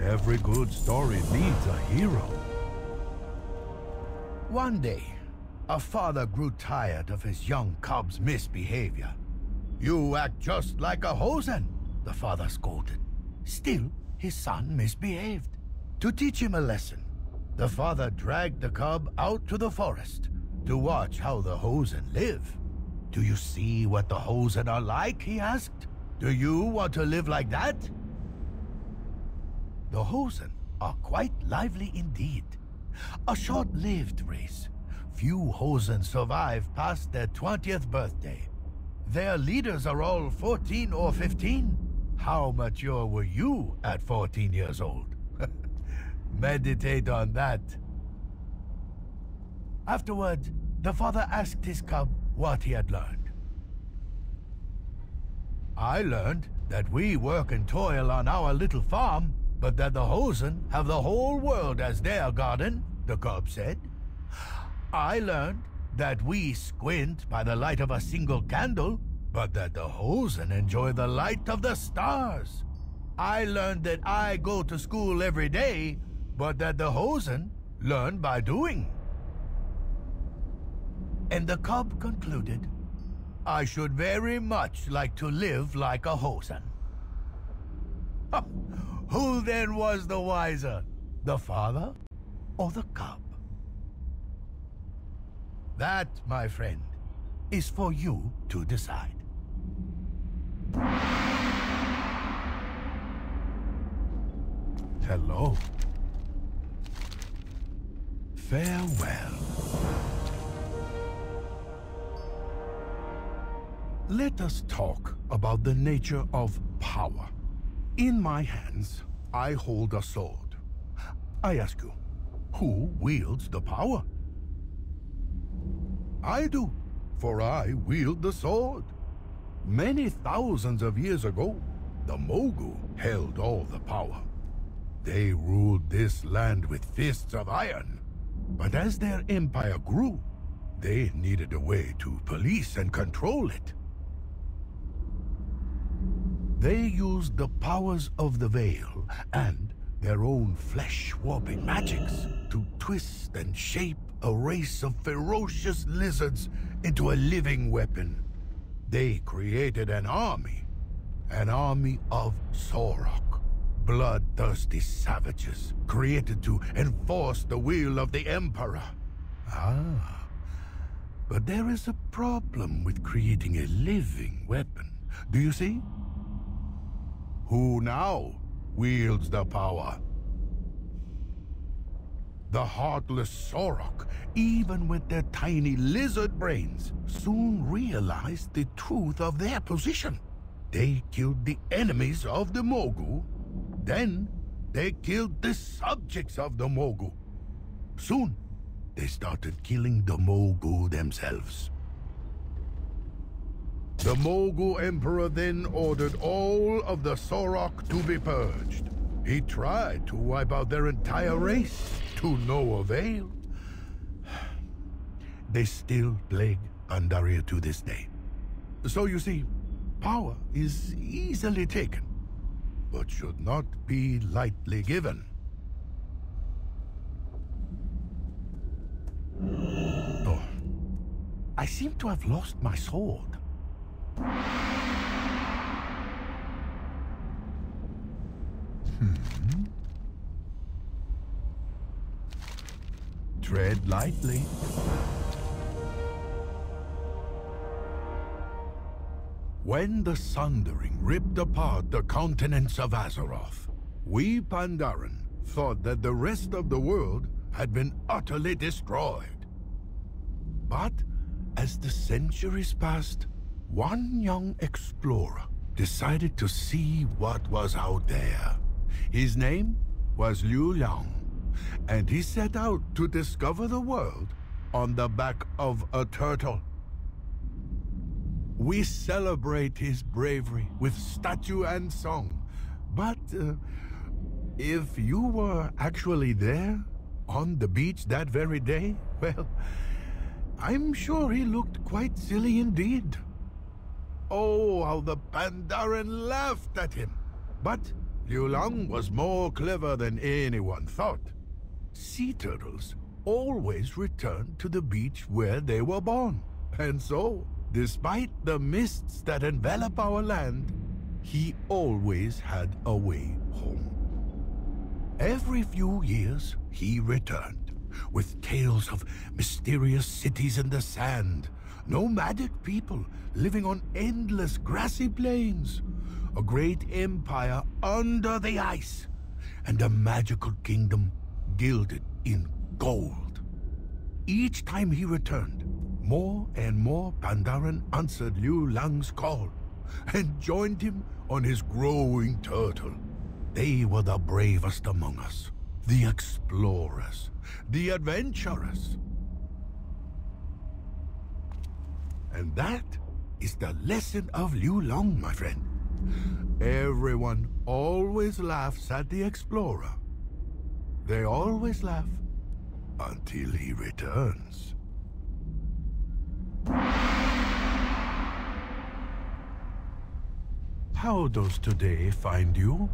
Every good story needs a hero. One day, a father grew tired of his young cub's misbehavior. "You act just like a Hozen," the father scolded. Still, his son misbehaved. To teach him a lesson, the father dragged the cub out to the forest to watch how the Hozen live. "Do you see what the Hozen are like?" he asked. "Do you want to live like that?" The Hozen are quite lively indeed. A short-lived race. Few Hozen survive past their 20th birthday. Their leaders are all 14 or 15. How mature were you at 14 years old? Meditate on that. Afterward, the father asked his cub what he had learned. "I learned that we work and toil on our little farm, but that the Hozen have the whole world as their garden," the cub said. "I learned that we squint by the light of a single candle, but that the Hozen enjoy the light of the stars. I learned that I go to school every day, but that the Hozen learn by doing." And the cub concluded, "I should very much like to live like a Hozen." Who then was the wiser, the father or the cub? That, my friend, is for you to decide. Hello. Farewell. Let us talk about the nature of power. In my hands, I hold a sword. I ask you, who wields the power? I do, for I wield the sword. Many thousands of years ago, the Mogu held all the power. They ruled this land with fists of iron. But as their empire grew, they needed a way to police and control it. They used the powers of the veil and their own flesh-warping magics to twist and shape a race of ferocious lizards into a living weapon. They created an army of Saurok, bloodthirsty savages created to enforce the will of the Emperor. But there is a problem with creating a living weapon. Do you see? Who now wields the power? The heartless Saurok, even with their tiny lizard brains, soon realized the truth of their position. They killed the enemies of the Mogu. Then they killed the subjects of the Mogu. Soon, they started killing the Mogu themselves. The Mogu Emperor then ordered all of the Saurok to be purged. He tried to wipe out their entire race, to no avail. They still plague Pandaria to this day. So you see, power is easily taken, but should not be lightly given. Oh, I seem to have lost my sword. Tread lightly. When the Sundering ripped apart the continents of Azeroth, we Pandaren thought that the rest of the world had been utterly destroyed. But as the centuries passed, one young explorer decided to see what was out there. His name was Llu Lang, and he set out to discover the world on the back of a turtle. We celebrate his bravery with statue and song, but if you were actually there, on the beach that very day, well, I'm sure he looked quite silly indeed. Oh, how the Pandaren laughed at him. But Llu Lang was more clever than anyone thought. Sea turtles always returned to the beach where they were born. And so, despite the mists that envelop our land, he always had a way home. Every few years, he returned, with tales of mysterious cities in the sand, nomadic people living on endless grassy plains, a great empire under the ice, and a magical kingdom gilded in gold. Each time he returned, more and more Pandaran answered Llu Lang's call and joined him on his growing turtle. They were the bravest among us, the explorers, the adventurers. And that is the lesson of Llu Lang, my friend. Everyone always laughs at the explorer. They always laugh until he returns. How does today find you?